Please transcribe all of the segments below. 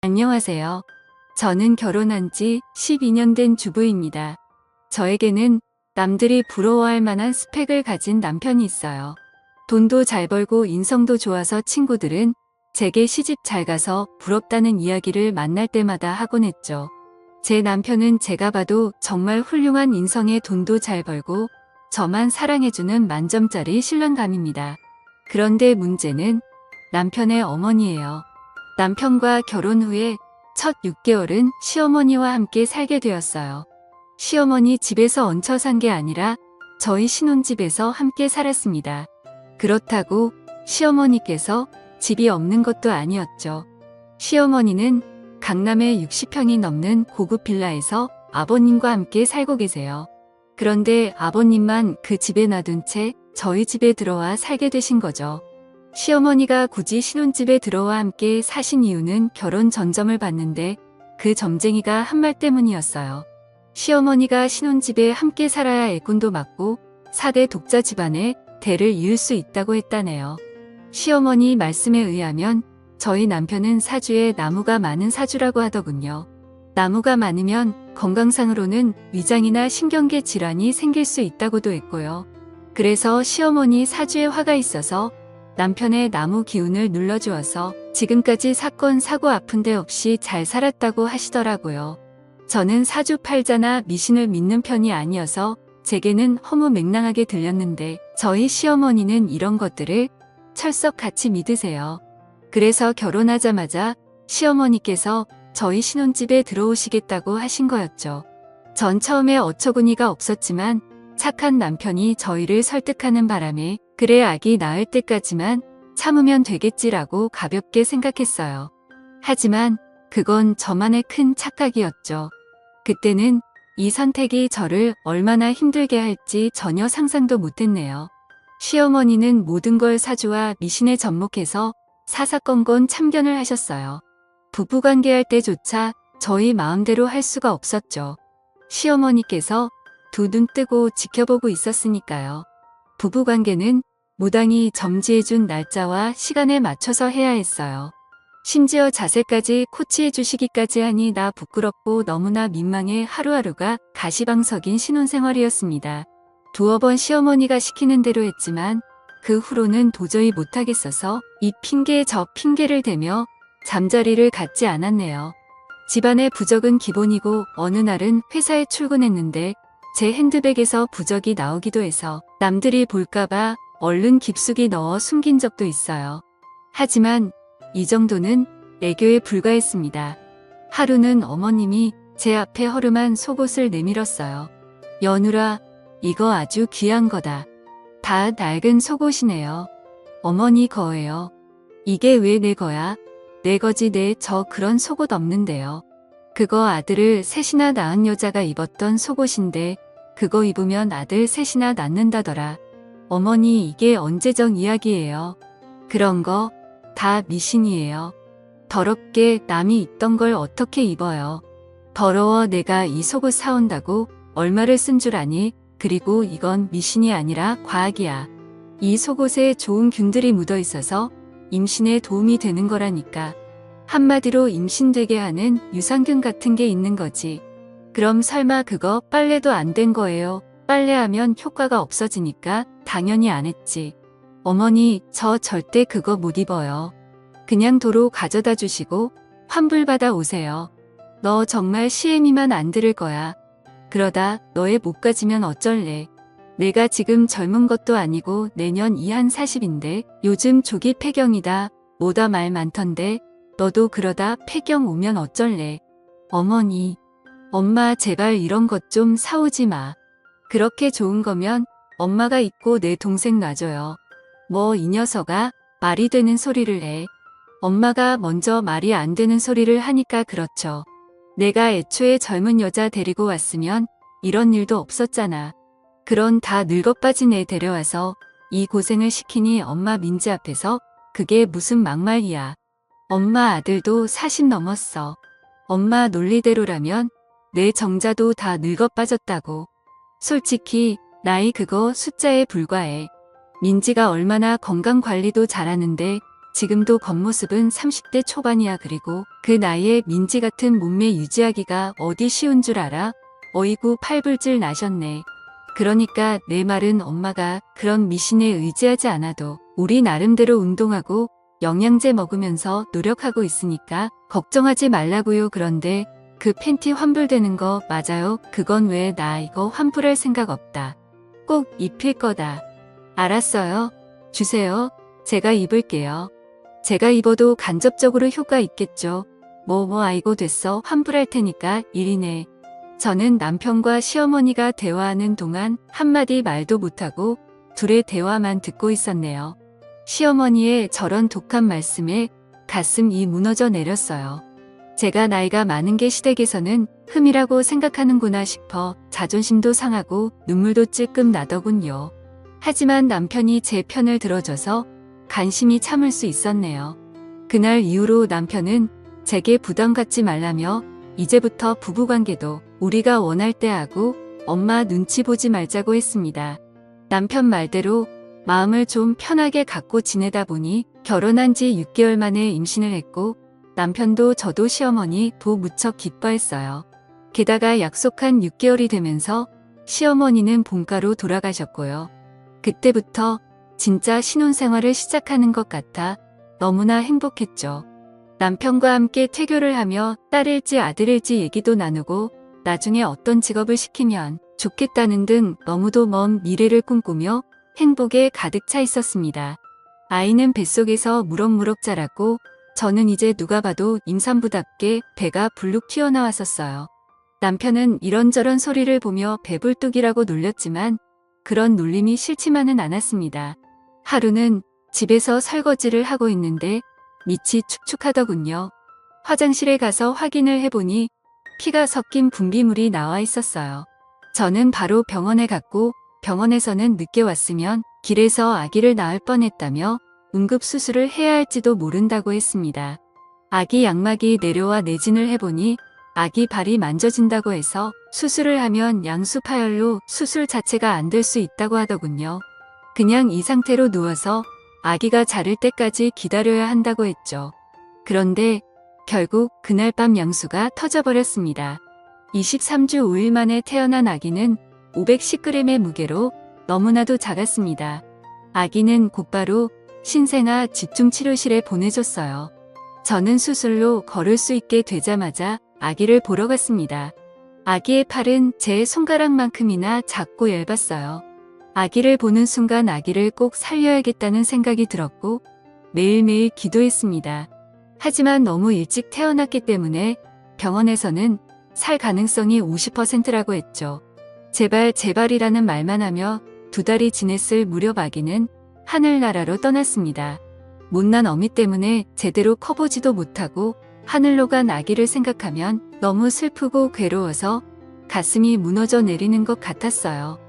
안녕하세요. 저는 결혼한 지 12년 된 주부입니다. 저에게는 남들이 부러워할 만한 스펙을 가진 남편이 있어요. 돈도 잘 벌고 인성도 좋아서 친구들은 제게 시집 잘 가서 부럽다는 이야기를 만날 때마다 하곤 했죠. 제 남편은 제가 봐도 정말 훌륭한 인성에 돈도 잘 벌고 저만 사랑해주는 만점짜리 신랑감입니다. 그런데 문제는 남편의 어머니예요. 남편과 결혼 후에 첫 6개월은 시어머니와 함께 살게 되었어요. 시어머니 집에서 얹혀 산 게 아니라 저희 신혼집에서 함께 살았습니다. 그렇다고 시어머니께서 집이 없는 것도 아니었죠. 시어머니는 강남에 60평이 넘는 고급 빌라에서 아버님과 함께 살고 계세요. 그런데 아버님만 그 집에 놔둔 채 저희 집에 들어와 살게 되신 거죠. 시어머니가 굳이 신혼집에 들어와 함께 사신 이유는 결혼 전점을 봤는데 그 점쟁이가 한 말 때문이었어요. 시어머니가 신혼집에 함께 살아야 애군도 맞고 4대 독자 집안에 대를 이을 수 있다고 했다네요. 시어머니 말씀에 의하면 저희 남편은 사주에 나무가 많은 사주라고 하더군요. 나무가 많으면 건강상으로는 위장이나 신경계 질환이 생길 수 있다고도 했고요. 그래서 시어머니 사주에 화가 있어서 남편의 나무 기운을 눌러주어서 지금까지 사건 사고 아픈 데 없이 잘 살았다고 하시더라고요. 저는 사주팔자나 미신을 믿는 편이 아니어서 제게는 허무맹랑하게 들렸는데 저희 시어머니는 이런 것들을 철석같이 믿으세요. 그래서 결혼하자마자 시어머니께서 저희 신혼집에 들어오시겠다고 하신 거였죠. 전 처음에 어처구니가 없었지만 착한 남편이 저희를 설득하는 바람에 그래 아기 낳을 때까지만 참으면 되겠지라고 가볍게 생각했어요. 하지만 그건 저만의 큰 착각이었죠. 그때는 이 선택이 저를 얼마나 힘들게 할지 전혀 상상도 못했네요. 시어머니는 모든 걸 사주와 미신에 접목해서 사사건건 참견을 하셨어요. 부부관계할 때조차 저희 마음대로 할 수가 없었죠. 시어머니께서 두 눈 뜨고 지켜보고 있었으니까요. 부부관계는 무당이 점지해준 날짜와 시간에 맞춰서 해야 했어요. 심지어 자세까지 코치해 주시기까지 하니 나 부끄럽고 너무나 민망해 하루하루가 가시방석인 신혼생활이었습니다. 두어 번 시어머니가 시키는 대로 했지만 그 후로는 도저히 못하겠어서 이 핑계 저 핑계를 대며 잠자리를 갖지 않았네요. 집안의 부적은 기본이고 어느 날은 회사에 출근했는데 제 핸드백에서 부적이 나오기도 해서 남들이 볼까봐 얼른 깊숙이 넣어 숨긴 적도 있어요. 하지만 이 정도는 애교에 불과했습니다. 하루는 어머님이 제 앞에 허름한 속옷을 내밀었어요. 연우라, 이거 아주 귀한 거다. 다 낡은 속옷이네요. 어머니 거예요. 이게 왜 내 거야? 내 거지 저 그런 속옷 없는데요. 그거 아들을 셋이나 낳은 여자가 입었던 속옷인데 그거 입으면 아들 셋이나 낳는다더라. 어머니 이게 언제적 이야기예요. 그런 거 다 미신이에요. 더럽게 남이 입던 걸 어떻게 입어요. 더러워 내가 이 속옷 사온다고 얼마를 쓴 줄 아니? 그리고 이건 미신이 아니라 과학이야. 이 속옷에 좋은 균들이 묻어 있어서 임신에 도움이 되는 거라니까. 한마디로 임신되게 하는 유산균 같은 게 있는 거지. 그럼 설마 그거 빨래도 안 된 거예요? 빨래하면 효과가 없어지니까 당연히 안 했지. 어머니, 저 절대 그거 못 입어요. 그냥 도로 가져다 주시고 환불받아 오세요. 너 정말 시애미만 안 들을 거야. 그러다 너의 못 가지면 어쩔래. 내가 지금 젊은 것도 아니고 내년 이한 40인데 요즘 조기 폐경이다. 뭐다 말 많던데 너도 그러다 폐경 오면 어쩔래. 어머니, 엄마 제발 이런 것 좀 사오지 마. 그렇게 좋은 거면 엄마가 입고 내 동생 놔줘요. 뭐 이 녀석아 말이 되는 소리를 해. 엄마가 먼저 말이 안 되는 소리를 하니까 그렇죠. 내가 애초에 젊은 여자 데리고 왔으면 이런 일도 없었잖아. 그런 다 늙어빠진 애 데려와서 이 고생을 시키니 엄마 민지 앞에서 그게 무슨 막말이야. 엄마 아들도 40 넘었어. 엄마 논리대로라면 내 정자도 다 늙어빠졌다고. 솔직히 나이 그거 숫자에 불과해. 민지가 얼마나 건강관리도 잘하는데 지금도 겉모습은 30대 초반이야. 그리고 그 나이에 민지 같은 몸매 유지하기가 어디 쉬운 줄 알아? 어이구 팔불질 나셨네. 그러니까 내 말은 엄마가 그런 미신에 의지하지 않아도 우리 나름대로 운동하고 영양제 먹으면서 노력하고 있으니까 걱정하지 말라고요. 그런데 그 팬티 환불되는 거 맞아요? 그건 왜 나 이거 환불할 생각 없다. 꼭 입힐 거다. 알았어요. 주세요. 제가 입을게요. 제가 입어도 간접적으로 효과 있겠죠. 아이고 됐어. 환불할 테니까 일이네. 저는 남편과 시어머니가 대화하는 동안 한마디 말도 못하고 둘의 대화만 듣고 있었네요. 시어머니의 저런 독한 말씀에 가슴이 무너져 내렸어요. 제가 나이가 많은 게 시댁에서는 흠이라고 생각하는구나 싶어 자존심도 상하고 눈물도 찔끔 나더군요. 하지만 남편이 제 편을 들어줘서 간심히 참을 수 있었네요. 그날 이후로 남편은 제게 부담 갖지 말라며 이제부터 부부관계도 우리가 원할 때 하고 엄마 눈치 보지 말자고 했습니다. 남편 말대로 마음을 좀 편하게 갖고 지내다 보니 결혼한 지 6개월 만에 임신을 했고 남편도 저도 시어머니도 무척 기뻐했어요. 게다가 약속한 6개월이 되면서 시어머니는 본가로 돌아가셨고요. 그때부터 진짜 신혼생활을 시작하는 것 같아 너무나 행복했죠. 남편과 함께 태교를 하며 딸일지 아들일지 얘기도 나누고 나중에 어떤 직업을 시키면 좋겠다는 등 너무도 먼 미래를 꿈꾸며 행복에 가득 차 있었습니다. 아이는 뱃속에서 무럭무럭 자랐고 저는 이제 누가 봐도 임산부답게 배가 불룩 튀어나왔었어요. 남편은 이런저런 소리를 보며 배불뚝이라고 놀렸지만 그런 놀림이 싫지만은 않았습니다. 하루는 집에서 설거지를 하고 있는데 밑이 축축하더군요. 화장실에 가서 확인을 해보니 피가 섞인 분비물이 나와 있었어요. 저는 바로 병원에 갔고 병원에서는 늦게 왔으면 길에서 아기를 낳을 뻔했다며 응급수술을 해야 할지도 모른다고 했습니다. 아기 양막이 내려와 내진을 해보니 아기 발이 만져진다고 해서 수술을 하면 양수 파열로 수술 자체가 안 될 수 있다고 하더군요. 그냥 이 상태로 누워서 아기가 자를 때까지 기다려야 한다고 했죠. 그런데 결국 그날 밤 양수가 터져버렸습니다. 23주 5일 만에 태어난 아기는 510g의 무게로 너무나도 작았습니다. 아기는 곧바로 신생아 집중치료실에 보내줬어요. 저는 수술로 걸을 수 있게 되자마자 아기를 보러 갔습니다. 아기의 팔은 제 손가락만큼이나 작고 얇았어요. 아기를 보는 순간 아기를 꼭 살려야겠다는 생각이 들었고 매일매일 기도했습니다. 하지만 너무 일찍 태어났기 때문에 병원에서는 살 가능성이 50%라고 했죠. 제발 제발이라는 말만 하며 2달이 지냈을 무렵 아기는 하늘나라로 떠났습니다. 못난 어미 때문에 제대로 커보지도 못하고 하늘로 간 아기를 생각하면 너무 슬프고 괴로워서 가슴이 무너져 내리는 것 같았어요.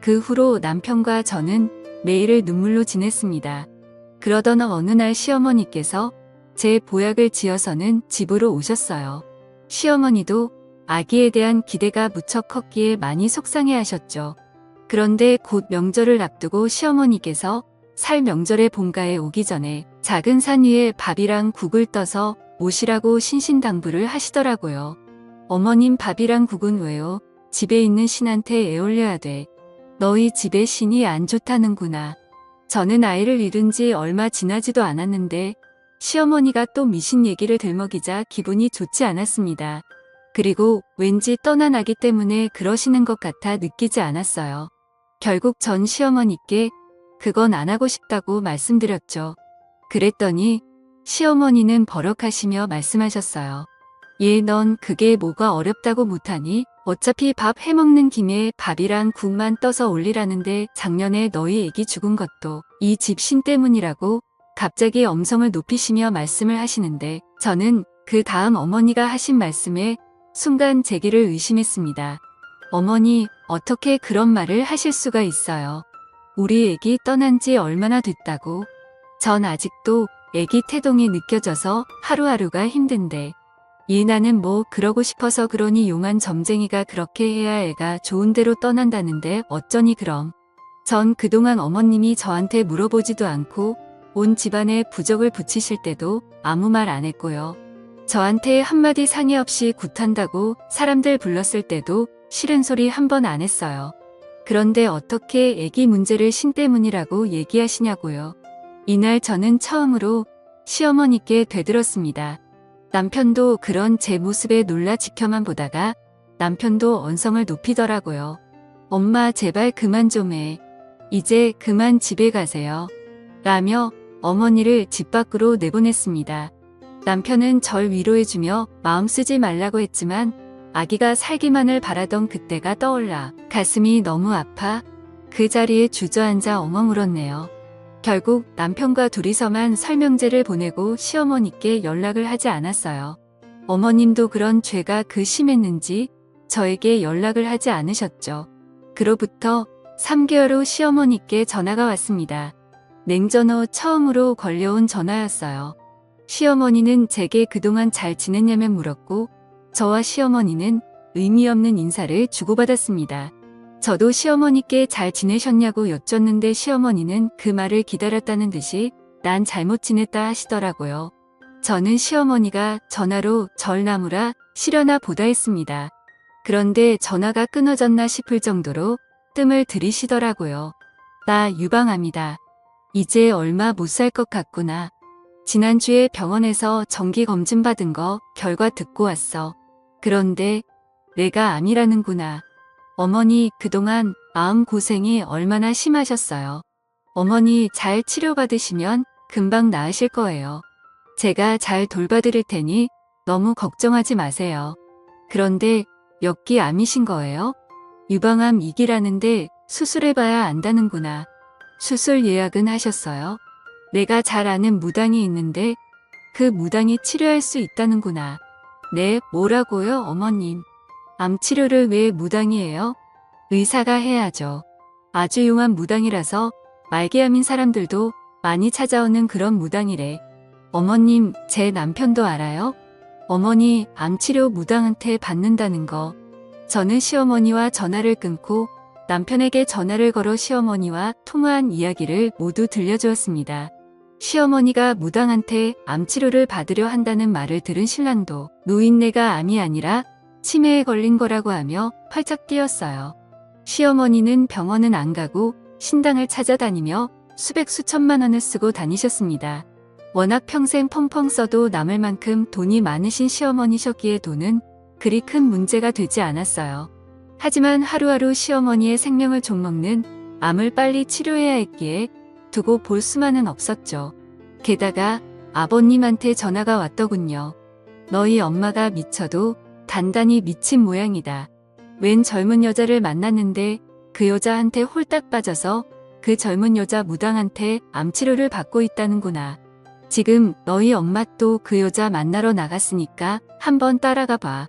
그 후로 남편과 저는 매일을 눈물로 지냈습니다. 그러던 어느 날 시어머니께서 제 보약을 지어서는 집으로 오셨어요. 시어머니도 아기에 대한 기대가 무척 컸기에 많이 속상해하셨죠. 그런데 곧 명절을 앞두고 시어머니께서 살 명절에 본가에 오기 전에 작은 산 위에 밥이랑 국을 떠서 모시라고 신신당부를 하시더라고요. 어머님 밥이랑 국은 왜요? 집에 있는 신한테 애올려야 돼. 너희 집에 신이 안 좋다는구나. 저는 아이를 잃은 지 얼마 지나지도 않았는데 시어머니가 또 미신 얘기를 들먹이자 기분이 좋지 않았습니다. 그리고 왠지 떠난 아기 때문에 그러시는 것 같아 느끼지 않았어요. 결국 전 시어머니께 그건 안 하고 싶다고 말씀드렸죠. 그랬더니 시어머니는 버럭하시며 말씀하셨어요. 얘 넌 그게 뭐가 어렵다고 못하니? 어차피 밥 해먹는 김에 밥이랑 국만 떠서 올리라는데 작년에 너희 애기 죽은 것도 이 집 신 때문이라고 갑자기 엄성을 높이시며 말씀을 하시는데 저는 그 다음 어머니가 하신 말씀에 순간 제기를 의심했습니다. 어머니, 어떻게 그런 말을 하실 수가 있어요? 우리 애기 떠난 지 얼마나 됐다고? 전 아직도 애기 태동이 느껴져서 하루하루가 힘든데. 나는 뭐 그러고 싶어서 그러니 용한 점쟁이가 그렇게 해야 애가 좋은 데로 떠난다는데 어쩌니 그럼. 전 그동안 어머님이 저한테 물어보지도 않고 온 집안에 부적을 붙이실 때도 아무 말 안 했고요. 저한테 한마디 상의 없이 굿한다고 사람들 불렀을 때도 싫은 소리 한 번 안 했어요. 그런데 어떻게 애기 문제를 신 때문이라고 얘기하시냐고요. 이날 저는 처음으로 시어머니께 되들었습니다. 남편도 그런 제 모습에 놀라 지켜만 보다가 남편도 언성을 높이더라고요. 엄마 제발 그만 좀 해. 이제 그만 집에 가세요. 라며 어머니를 집 밖으로 내보냈습니다. 남편은 절 위로해주며 마음 쓰지 말라고 했지만 아기가 살기만을 바라던 그때가 떠올라 가슴이 너무 아파 그 자리에 주저앉아 엉엉 울었네요. 결국 남편과 둘이서만 설명제를 보내고 시어머니께 연락을 하지 않았어요. 어머님도 그런 죄가 심했는지 저에게 연락을 하지 않으셨죠. 그로부터 3개월 후 시어머니께 전화가 왔습니다. 냉전 후 처음으로 걸려온 전화였어요. 시어머니는 제게 그동안 잘 지냈냐며 물었고 저와 시어머니는 의미 없는 인사를 주고받았습니다. 저도 시어머니께 잘 지내셨냐고 여쭙는데 시어머니는 그 말을 기다렸다는 듯이 난 잘못 지냈다 하시더라고요. 저는 시어머니가 전화로 절 나무라 시려나 보다 했습니다. 그런데 전화가 끊어졌나 싶을 정도로 뜸을 들이시더라고요. 나 유방암이다. 이제 얼마 못 살 것 같구나. 지난주에 병원에서 정기검진 받은 거 결과 듣고 왔어. 그런데 내가 암이라는구나. 어머니 그동안 마음고생이 얼마나 심하셨어요. 어머니 잘 치료받으시면 금방 나으실 거예요. 제가 잘 돌봐드릴 테니 너무 걱정하지 마세요. 그런데 몇 기 암이신 거예요? 유방암 2기라는데 수술해봐야 안다는구나. 수술 예약은 하셨어요? 내가 잘 아는 무당이 있는데 그 무당이 치료할 수 있다는구나. 네, 뭐라고요, 어머님? 암 치료를 왜 무당이 해요? 의사가 해야죠. 아주 용한 무당이라서 말기암인 사람들도 많이 찾아오는 그런 무당이래. 어머님, 제 남편도 알아요? 어머니 암 치료 무당한테 받는다는 거. 저는 시어머니와 전화를 끊고 남편에게 전화를 걸어 시어머니와 통화한 이야기를 모두 들려주었습니다. 시어머니가 무당한테 암 치료를 받으려 한다는 말을 들은 신랑도 노인네가 암이 아니라 치매에 걸린 거라고 하며 활짝 뛰었어요. 시어머니는 병원은 안 가고 신당을 찾아다니며 수백 수천만 원을 쓰고 다니셨습니다. 워낙 평생 펑펑 써도 남을 만큼 돈이 많으신 시어머니셨기에 돈은 그리 큰 문제가 되지 않았어요. 하지만 하루하루 시어머니의 생명을 좀먹는 암을 빨리 치료해야 했기에 두고 볼 수만은 없었죠. 게다가 아버님한테 전화가 왔더군요. 너희 엄마가 미쳐도 단단히 미친 모양이다. 웬 젊은 여자를 만났는데 그 여자한테 홀딱 빠져서 그 젊은 여자 무당한테 암치료를 받고 있다는구나. 지금 너희 엄마 또 그 여자 만나러 나갔으니까 한번 따라가 봐.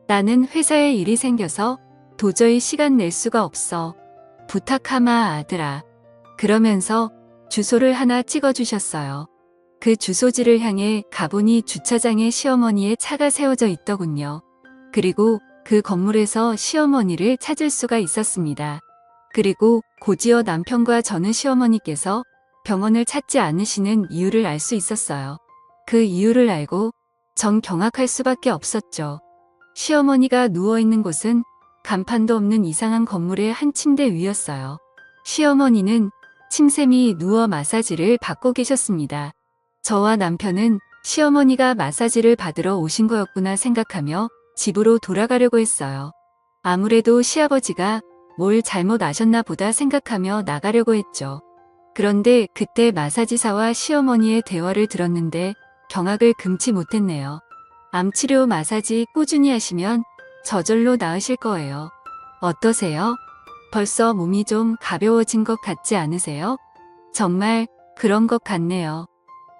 나는 회사에 일이 생겨서 도저히 시간 낼 수가 없어. 부탁하마 아들아. 그러면서 주소를 하나 찍어주셨어요. 그 주소지를 향해 가보니 주차장에 시어머니의 차가 세워져 있더군요. 그리고 그 건물에서 시어머니를 찾을 수가 있었습니다. 그리고 곧이어 남편과 저는 시어머니께서 병원을 찾지 않으시는 이유를 알 수 있었어요. 그 이유를 알고 전 경악할 수밖에 없었죠. 시어머니가 누워있는 곳은 간판도 없는 이상한 건물의 한 침대 위였어요. 시어머니는 침샘이 누워 마사지를 받고 계셨습니다. 저와 남편은 시어머니가 마사지를 받으러 오신 거였구나 생각하며 집으로 돌아가려고 했어요. 아무래도 시아버지가 뭘 잘못 아셨나 보다 생각하며 나가려고 했죠. 그런데 그때 마사지사와 시어머니의 대화를 들었는데 경악을 금치 못했네요. 암치료 마사지 꾸준히 하시면 저절로 나으실 거예요. 어떠세요? 벌써 몸이 좀 가벼워진 것 같지 않으세요? 정말 그런 것 같네요.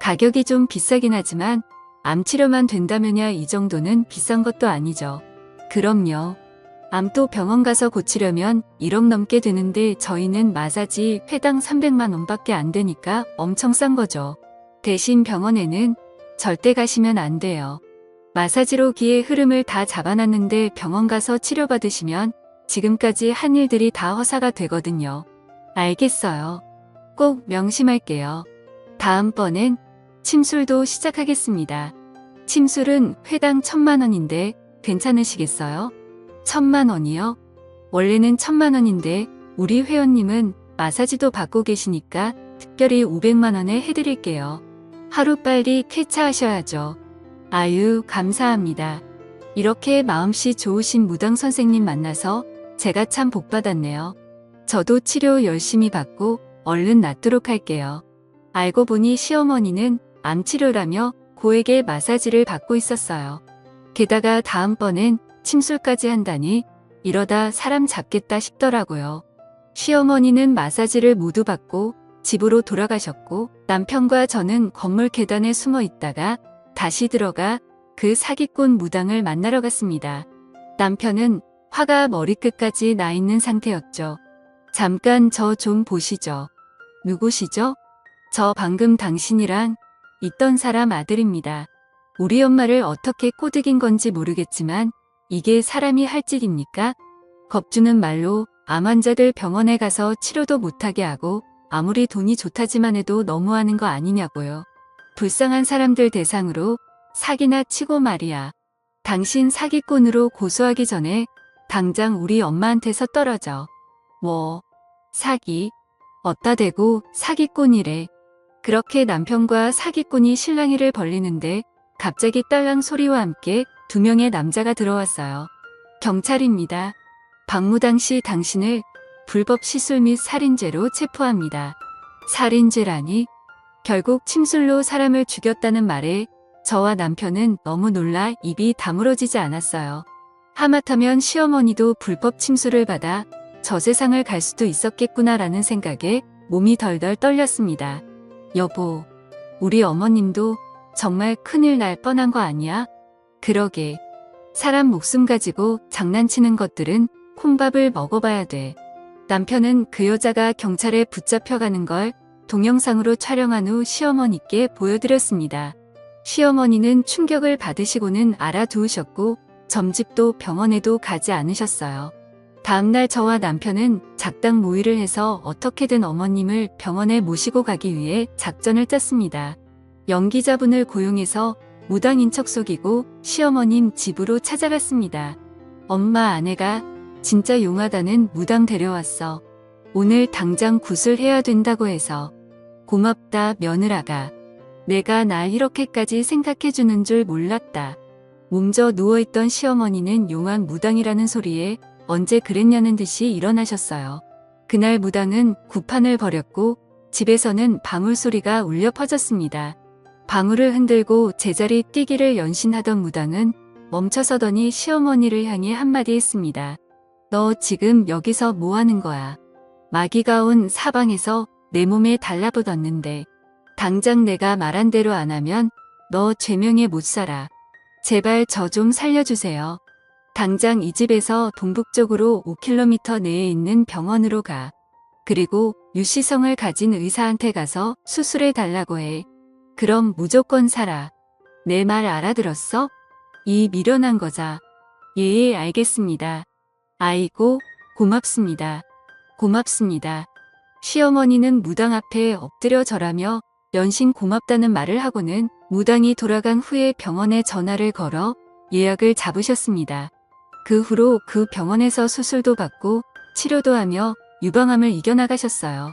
가격이 좀 비싸긴 하지만 암치료만 된다면야 이 정도는 비싼 것도 아니죠. 그럼요. 암도 병원 가서 고치려면 1억 넘게 되는데 저희는 마사지 회당 300만 원밖에 안 되니까 엄청 싼 거죠. 대신 병원에는 절대 가시면 안 돼요. 마사지로 기의 흐름을 다 잡아놨는데 병원 가서 치료받으시면 지금까지 한 일들이 다 허사가 되거든요. 알겠어요. 꼭 명심할게요. 다음번엔 침술도 시작하겠습니다. 침술은 회당 1,000만 원인데 괜찮으시겠어요? 1,000만 원이요? 원래는 1,000만 원인데 우리 회원님은 마사지도 받고 계시니까 특별히 500만 원에 해드릴게요. 하루빨리 쾌차하셔야죠. 아유, 감사합니다. 이렇게 마음씨 좋으신 무당 선생님 만나서 제가 참 복받았네요. 저도 치료 열심히 받고 얼른 낫도록 할게요. 알고 보니 시어머니는 암치료라며 고액의 마사지를 받고 있었어요. 게다가 다음번엔 침술까지 한다니 이러다 사람 잡겠다 싶더라고요. 시어머니는 마사지를 모두 받고 집으로 돌아가셨고 남편과 저는 건물 계단에 숨어 있다가 다시 들어가 그 사기꾼 무당을 만나러 갔습니다. 남편은 화가 머리끝까지 나 있는 상태였죠. 잠깐 저 좀 보시죠. 누구시죠? 저 방금 당신이랑 있던 사람 아들입니다. 우리 엄마를 어떻게 꼬드긴 건지 모르겠지만 이게 사람이 할 짓입니까? 겁주는 말로 암 환자들 병원에 가서 치료도 못하게 하고 아무리 돈이 좋다지만 해도 너무하는 거 아니냐고요. 불쌍한 사람들 대상으로 사기나 치고 말이야. 당신 사기꾼으로 고소하기 전에 당장 우리 엄마한테서 떨어져. 뭐, 사기? 어따 대고 사기꾼이래. 그렇게 남편과 사기꾼이 실랑이를 벌리는데 갑자기 딸랑 소리와 함께 2명의 남자가 들어왔어요. 경찰입니다. 박무당 씨 당신을 불법 시술 및 살인죄로 체포합니다. 살인죄라니? 결국 침술로 사람을 죽였다는 말에 저와 남편은 너무 놀라 입이 다물어지지 않았어요. 하마터면 시어머니도 불법 침술을 받아 저 세상을 갈 수도 있었겠구나라는 생각에 몸이 덜덜 떨렸습니다. 여보, 우리 어머님도 정말 큰일 날 뻔한 거 아니야? 그러게. 사람 목숨 가지고 장난치는 것들은 콩밥을 먹어봐야 돼. 남편은 그 여자가 경찰에 붙잡혀가는 걸 동영상으로 촬영한 후 시어머니께 보여드렸습니다. 시어머니는 충격을 받으시고는 알아두우셨고 점집도 병원에도 가지 않으셨어요. 다음날 저와 남편은 작당 모의를 해서 어떻게든 어머님을 병원에 모시고 가기 위해 작전을 짰습니다. 연기자분을 고용해서 무당인 척 속이고 시어머님 집으로 찾아갔습니다. 엄마, 아내가 진짜 용하다는 무당 데려왔어. 오늘 당장 구슬해야 된다고 해서. 고맙다, 며느라가. 내가 날 이렇게까지 생각해주는 줄 몰랐다. 몸져 누워있던 시어머니는 용한 무당이라는 소리에 언제 그랬냐는 듯이 일어나셨어요. 그날 무당은 구판을 벌였고 집에서는 방울 소리가 울려 퍼졌습니다. 방울을 흔들고 제자리 뛰기를 연신하던 무당은 멈춰서더니 시어머니를 향해 한마디 했습니다. 너 지금 여기서 뭐 하는 거야? 마귀가 온 사방에서 내 몸에 달라붙었는데 당장 내가 말한 대로 안 하면 너 죄명에 못 살아. 제발 저 좀 살려주세요. 당장 이 집에서 동북쪽으로 5km 내에 있는 병원으로 가. 그리고 유시성을 가진 의사한테 가서 수술해 달라고 해. 그럼 무조건 살아. 내 말 알아들었어? 이 미련한 거자. 예, 알겠습니다. 아이고, 고맙습니다. 고맙습니다. 시어머니는 무당 앞에 엎드려 절하며 연신 고맙다는 말을 하고는 무당이 돌아간 후에 병원에 전화를 걸어 예약을 잡으셨습니다. 그 후로 그 병원에서 수술도 받고 치료도 하며 유방암을 이겨나가셨어요.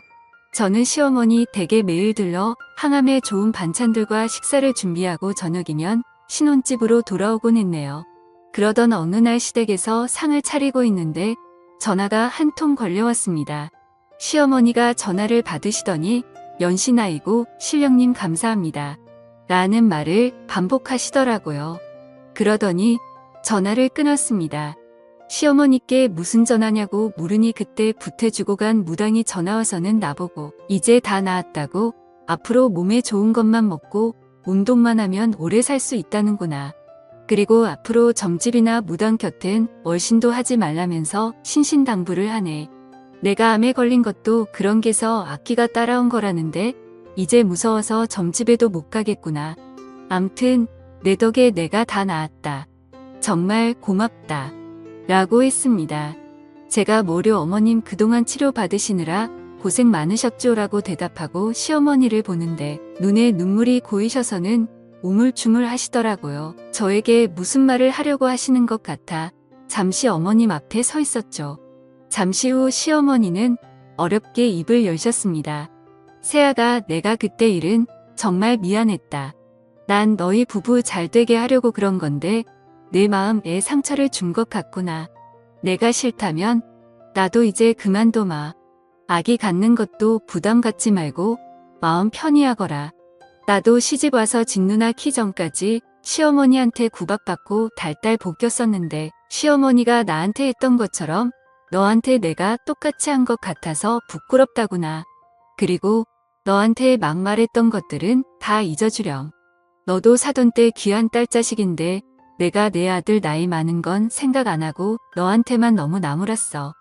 저는 시어머니 댁에 매일 들러 항암에 좋은 반찬들과 식사를 준비하고 저녁이면 신혼집으로 돌아오곤 했네요. 그러던 어느 날 시댁에서 상을 차리고 있는데 전화가 한 통 걸려왔습니다. 시어머니가 전화를 받으시더니 연신아이고 신령님 감사합니다. 라는 말을 반복하시더라고요. 그러더니 전화를 끊었습니다. 시어머니께 무슨 전화냐고 물으니 그때 부태주고 간 무당이 전화와서는 나보고 이제 다 나았다고 앞으로 몸에 좋은 것만 먹고 운동만 하면 오래 살 수 있다는구나. 그리고 앞으로 점집이나 무당 곁엔 월신도 하지 말라면서 신신당부를 하네. 내가 암에 걸린 것도 그런 게서 악기가 따라온 거라는데 이제 무서워서 점집에도 못 가겠구나. 암튼 내 덕에 내가 다 나았다. 정말 고맙다. 라고 했습니다. 제가 모려 어머님 그동안 치료받으시느라 고생 많으셨죠라고 대답하고 시어머니를 보는데 눈에 눈물이 고이셔서는 우물쭈물 하시더라고요. 저에게 무슨 말을 하려고 하시는 것 같아 잠시 어머님 앞에 서 있었죠. 잠시 후 시어머니는 어렵게 입을 열셨습니다. 세아가 내가 그때 일은 정말 미안했다. 난 너희 부부 잘 되게 하려고 그런 건데 내 마음에 상처를 준 것 같구나. 내가 싫다면 나도 이제 그만둬마. 아기 갖는 것도 부담 갖지 말고 마음 편히 하거라. 나도 시집 와서 진누나 키 전까지 시어머니한테 구박받고 달달 볶였었는데 시어머니가 나한테 했던 것처럼 너한테 내가 똑같이 한 것 같아서 부끄럽다구나. 그리고 너한테 막말했던 것들은 다 잊어주렴. 너도 사돈 때 귀한 딸 자식인데 내가 내 아들 나이 많은 건 생각 안 하고 너한테만 너무 나무랐어.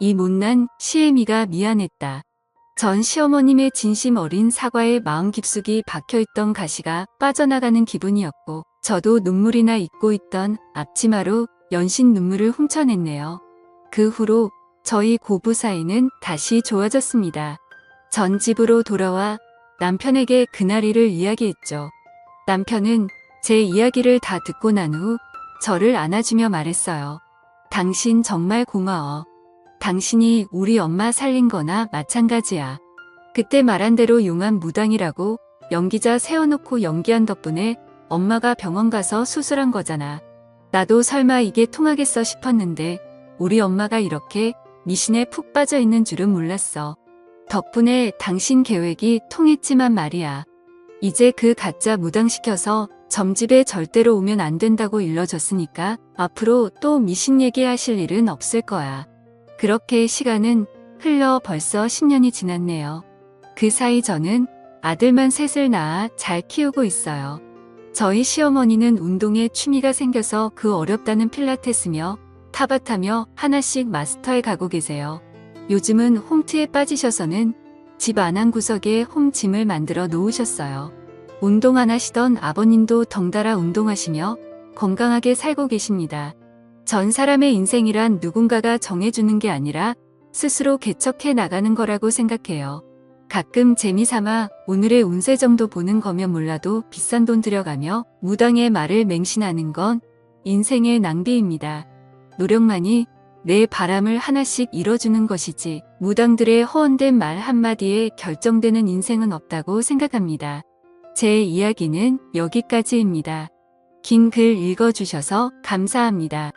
이 못난 시애미가 미안했다. 전 시어머님의 진심 어린 사과에 마음 깊숙이 박혀있던 가시가 빠져나가는 기분이었고 저도 눈물이 나 잊고 있던 앞치마로 연신 눈물을 훔쳐냈네요. 그 후로 저희 고부 사이는 다시 좋아졌습니다. 전 집으로 돌아와 남편에게 그날 일을 이야기했죠. 남편은 제 이야기를 다 듣고 난 후 저를 안아주며 말했어요. 당신 정말 고마워. 당신이 우리 엄마 살린 거나 마찬가지야. 그때 말한 대로 용한 무당이라고 연기자 세워놓고 연기한 덕분에 엄마가 병원 가서 수술한 거잖아. 나도 설마 이게 통하겠어 싶었는데 우리 엄마가 이렇게 미신에 푹 빠져 있는 줄은 몰랐어. 덕분에 당신 계획이 통했지만 말이야. 이제 그 가짜 무당시켜서 점집에 절대로 오면 안 된다고 일러줬으니까 앞으로 또 미신 얘기하실 일은 없을 거야. 그렇게 시간은 흘러 벌써 10년이 지났네요. 그 사이 저는 아들만 셋을 낳아 잘 키우고 있어요. 저희 시어머니는 운동에 취미가 생겨서 그 어렵다는 필라테스며 타바타며 하나씩 마스터해 가고 계세요. 요즘은 홈트에 빠지셔서는 집 안한 구석에 홈짐을 만들어 놓으셨어요. 운동 안 하시던 아버님도 덩달아 운동하시며 건강하게 살고 계십니다. 전 사람의 인생이란 누군가가 정해주는 게 아니라 스스로 개척해 나가는 거라고 생각해요. 가끔 재미삼아 오늘의 운세 정도 보는 거면 몰라도 비싼 돈 들여가며 무당의 말을 맹신하는 건 인생의 낭비입니다. 노력만이 내 바람을 하나씩 이뤄주는 것이지 무당들의 허언된 말 한마디에 결정되는 인생은 없다고 생각합니다. 제 이야기는 여기까지입니다. 긴 글 읽어주셔서 감사합니다.